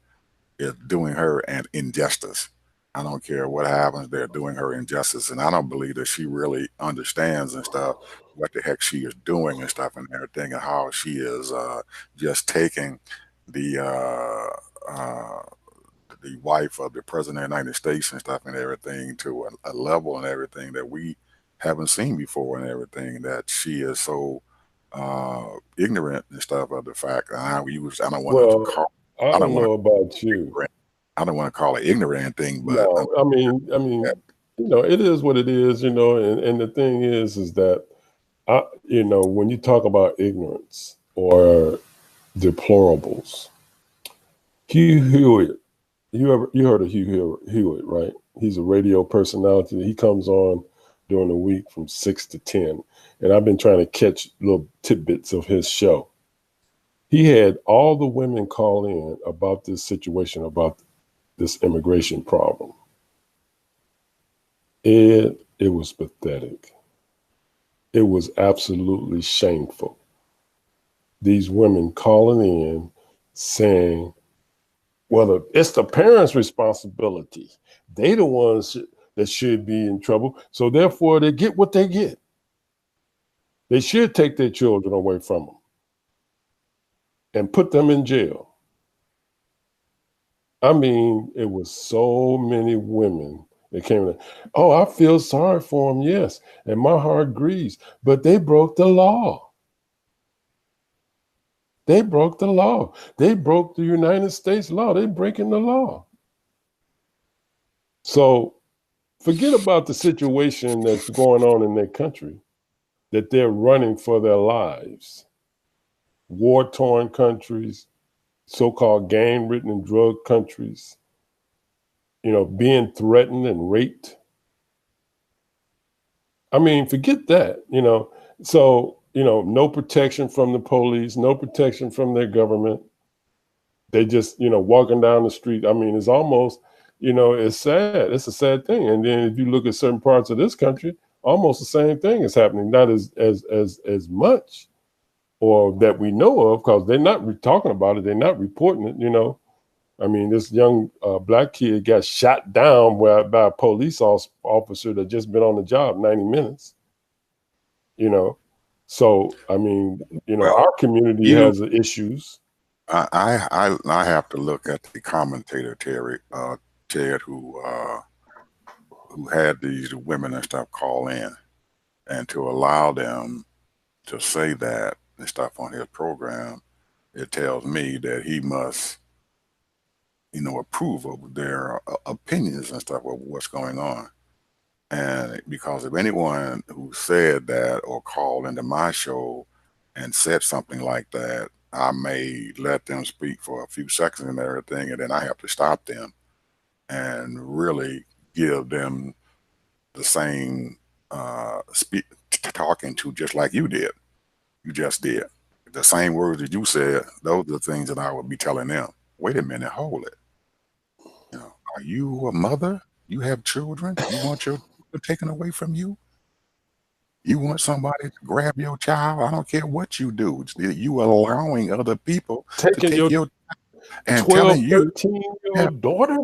is doing her an injustice. I don't care what happens, they're doing her injustice. And I don't believe that she really understands and stuff what the heck she is doing and stuff and everything, and how she is just taking the uh, uh, the wife of the president of the United States and stuff and everything to a level and everything that we haven't seen before and everything, that she is so ignorant and stuff of the fact. And I don't want to Well, call, I I don't don't want know to about you. I don't want to call it ignorant or anything, but No, I mean, it is what it is, and the thing is that when you talk about ignorance or deplorables, Hugh Hewitt, you heard of Hewitt, right? He's a radio personality. He comes on during the week from 6 to 10, and I've been trying to catch little tidbits of his show. He had all the women call in about this situation, about this immigration problem. It was pathetic. It was absolutely shameful. These women calling in saying, well, it's the parents' responsibility. They the ones that should be in trouble. So therefore, they get what they get. They should take their children away from them and put them in jail. I mean, it was so many women that came in. Oh, I feel sorry for them, yes. And my heart grieves. But they broke the law. They broke the law. They broke the United States law. They're breaking the law. So forget about the situation that's going on in their country, that they're running for their lives. War-torn countries, so-called gang-ridden and drug countries, being threatened and raped. I mean, forget that, So, no protection from the police, no protection from their government. They just, walking down the street. I mean, it's almost, it's sad. It's a sad thing. And then if you look at certain parts of this country, almost the same thing is happening, not as much, or that we know of, because they're not talking about it. They're not reporting it, I mean, this young black kid got shot down by a police officer that just been on the job 90 minutes, So, I mean, well, our community has issues. I have to look at the commentator Ted, who had these women and stuff call in, and to allow them to say that and stuff on his program, it tells me that he must, approve of their opinions and stuff of what's going on. And because if anyone who said that or called into my show and said something like that, I may let them speak for a few seconds and everything, and then I have to stop them and really give them the same talking to, just like you did. You just did. The same words that you said, those are the things that I would be telling them. Wait a minute, hold it. Are you a mother? You have children? You want your children taken away from you? You want somebody to grab your child? I don't care what you do. You allowing other people to Taking take your your and 12, telling you, 13-year-old daughter?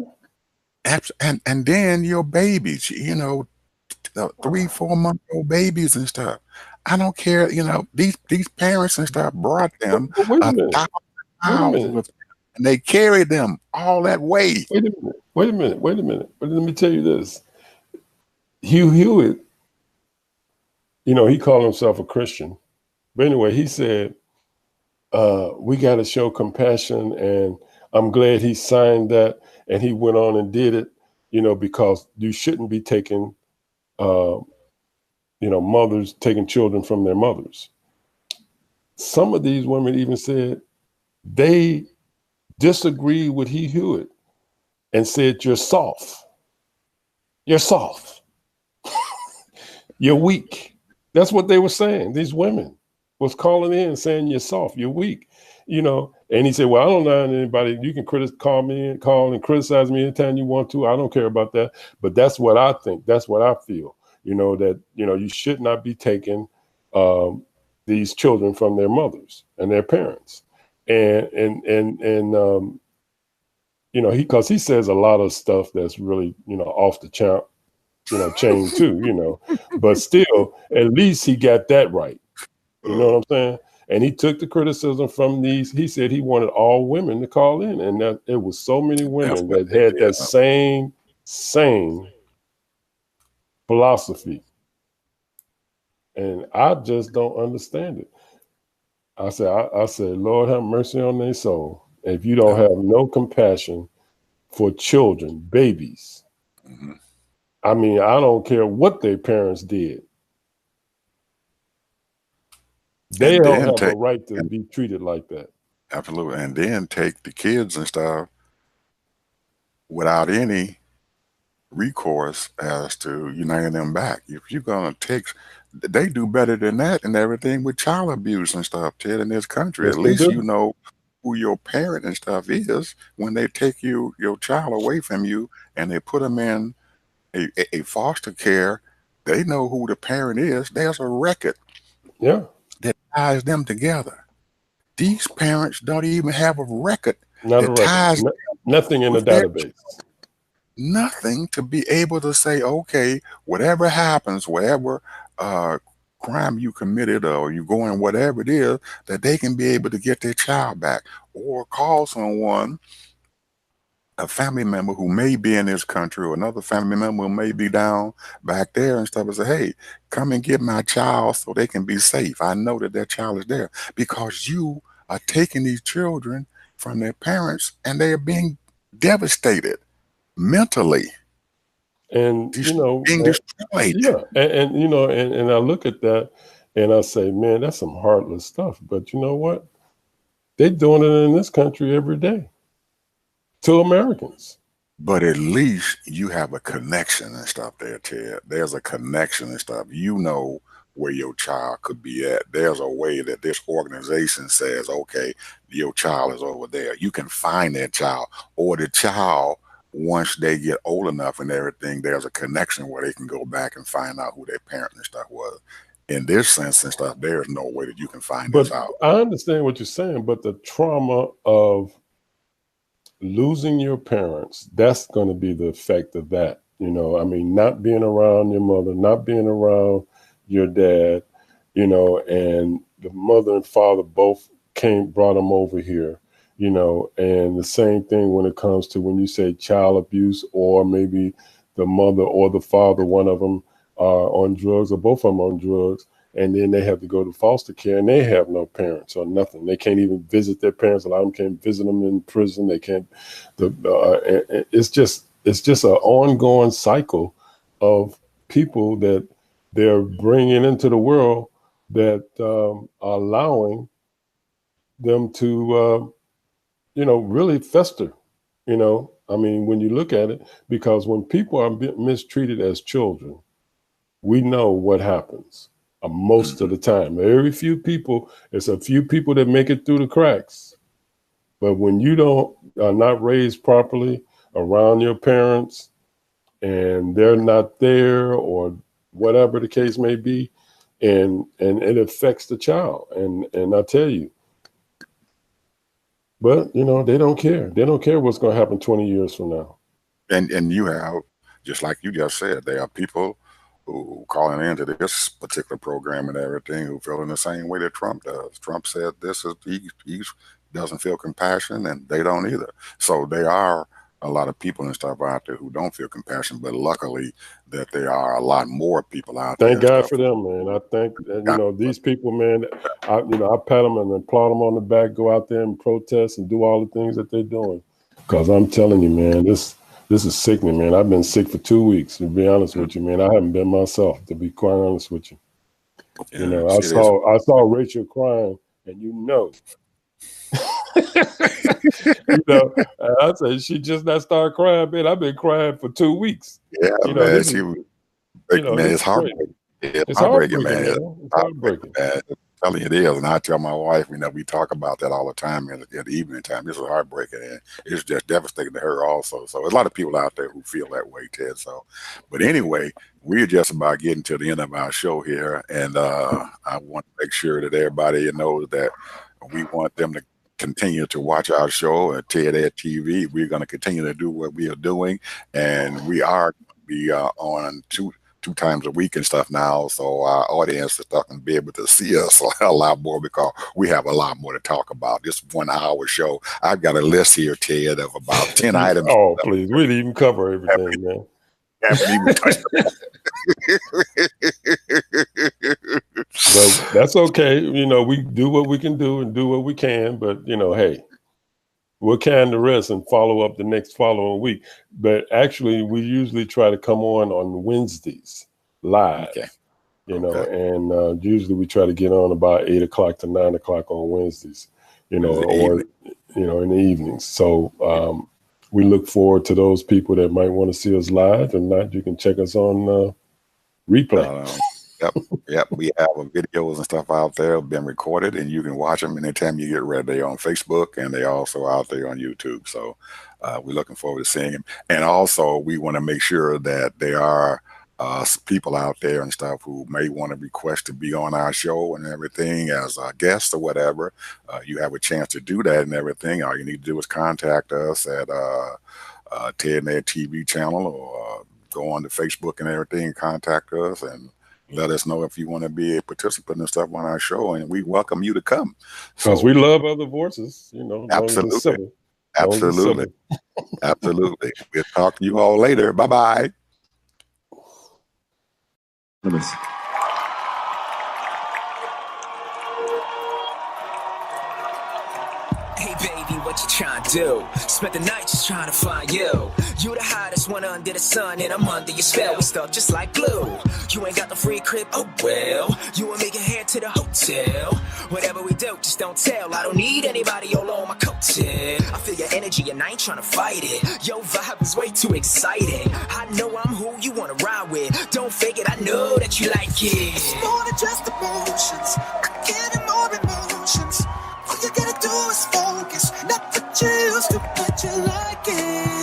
and then your babies, 3, 4 month old babies and stuff. I don't care, these parents and stuff brought them But wait a a minute. thousand Wait a miles minute. with them, and they carried them all that way. Wait a minute. But let me tell you this. Hugh Hewitt, he called himself a Christian. But anyway, he said, we got to show compassion. And I'm glad he signed that. And he went on and did it, because you shouldn't be taking, mothers taking children from their mothers. Some of these women even said they disagreed with Hugh Hewitt and said, you're soft. You're soft. You're weak. That's what they were saying. These women was calling in and saying, you're soft, you're weak, And he said, well, I don't know anybody. You can call and criticize me anytime you want to. I don't care about that. But that's what I think. That's what I feel, that, you should not be taking these children from their mothers and their parents. And you know, because he says a lot of stuff that's really, you know, off the chain too, you know, but still, at least he got that right. You know what I'm saying? And he took the criticism from these. He said he wanted all women to call in, and that it was so many That's women what that they had did. that same philosophy, and I just don't understand it. I said, Lord have mercy on their soul. If you don't have no compassion for children, babies, Mm-hmm. I mean, I don't care what their parents did. They And don't then have a take right to and be treated like that. absolutely, and then take the kids and stuff without any recourse as to uniting them back. If you're gonna take, they do better than that and everything with child abuse and stuff, Ted, in this country. Yes, At they least you do. know who your parent and stuff is when they take your child away from you and they put them in a foster care. They know who the parent is. There's a record Yeah, that ties them together. These parents don't even have a record not a that record. ties Nothing in the with their database. nothing to be able to say, okay, whatever happens, whatever uh, crime you committed or you going, whatever it is, that they can be able to get their child back or call someone, a family member who may be in this country or another family member who may be down back there and stuff and say, hey, come and get my child so they can be safe. I know that their child is there because you are taking these children from their parents and they are being devastated mentally, And you know, being destroyed. yeah, and you know, and I look at that and I say, man, that's some heartless stuff. But you know what? They're doing it in this country every day to Americans. But at least you have a connection and stuff there, Ted. There's a connection and stuff. You know where your child could be at. There's a way that this organization says, okay, your child is over there. You can find that child, or the child, once they get old enough and everything, there's a connection where they can go back and find out who their parent and stuff was. In this sense and stuff, there's no way that you can find But this out. I understand what you're saying, but the trauma of losing your parents, that's going to be the effect of that. You know, I mean, not being around your mother, not being around your dad, you know, and the mother and father both brought them over here, you know, and the same thing when it comes to when you say child abuse, or maybe the mother or the father, one of them are on drugs or both of them on drugs, and then they have to go to foster care and they have no parents or nothing. They can't even visit their parents. A lot of them can't visit them in prison. They can't. It's just an ongoing cycle of people that they're bringing into the world that are allowing them to, really fester. You know, I mean, when you look at it, because when people are mistreated as children, we know what happens most of Mhm. the time. Very few people, it's a few people that make it through the cracks. But when you don't are not raised properly around your parents and they're not there or whatever the case may be, and it affects the child. And I tell you, but you know, they don't care. They don't care what's going to happen 20 years from now. And you have, just like you just said, there are people who calling into this particular program and everything who feel in the same way that Trump does. Trump said this is he doesn't feel compassion and they don't either. So there are a lot of people and stuff out there who don't feel compassion, but luckily that there are a lot more people out there Thank and God stuff for who them, man. I think that, got these people, man, I pat them and applaud them on the back, go out there and protest and do all the things that they're doing. Because I'm telling you, man, this is sickening, man. I've been sick for 2 weeks, to be honest with you, man. I haven't been myself, to be quite honest with you. You know, yes, it is. I saw Rachel crying, and you know, and I said she just not started crying, man. I've been crying for 2 weeks. Yeah, You know, man. this She is, was breaking, man. this It's is crazy. heartbreaking. It's It's heartbreaking, heartbreaking, man. It's man. It's heartbreaking, heartbreaking. man. I'm telling you, it is. And I tell my wife, we talk about that all the time at the evening time. This is heartbreaking, and it's just devastating to her also. So there's a lot of people out there who feel that way, Ted. So, but anyway, we're just about getting to the end of our show here, and I want to make sure that everybody knows that we want them to continue to watch our show at Ted Ed TV. We're going to continue to do what we are doing, and we are going to be on two times a week and stuff now, so our audience and stuff can be able to see us a lot more, because we have a lot more to talk about. This 1 hour show, I've got a list here, Ted, of about 10 items. Oh, please, we didn't even cover everything, man. Haven't even touched But that's okay. We do what we can do and do what we can, but hey, we'll can the rest and follow up the next following week. But actually, we usually try to come on Wednesdays live, Okay. And usually we try to get on about 8 o'clock to 9 o'clock on Wednesdays, in the evenings. So we look forward to those people that might want to see us live. If not, you can check us on replay. Yep. We have videos and stuff out there been recorded, and you can watch them anytime you get ready. They're on Facebook, and they're also out there on YouTube. So we're looking forward to seeing them. And also, we want to make sure that there are people out there and stuff who may want to request to be on our show and everything as a guest or whatever. You have a chance to do that and everything. All you need to do is contact us at Ted and Ed TV channel, or go on to Facebook and everything and contact us and let us know if you want to be a participant and stuff on our show, and we welcome you to come. Because we love other voices, Absolutely. Absolutely. Absolutely. We'll talk to you all later. Bye-bye. Hey baby, what you trying to do? Spent the night just trying to find you. You the hottest one under the sun, and I'm under your spell. We stuck just like glue. You ain't got the free crib, oh well. You and me can head to the hotel. Whatever we do, just don't tell. I don't need anybody all on my coattail. I feel your energy and I ain't trying to fight it. Your vibe is way too exciting. I know I'm who you wanna ride with. Don't fake it, I know that you like it. It's more than just emotions. I get more emotions. All you gotta do is focus, not the chills to what you like it.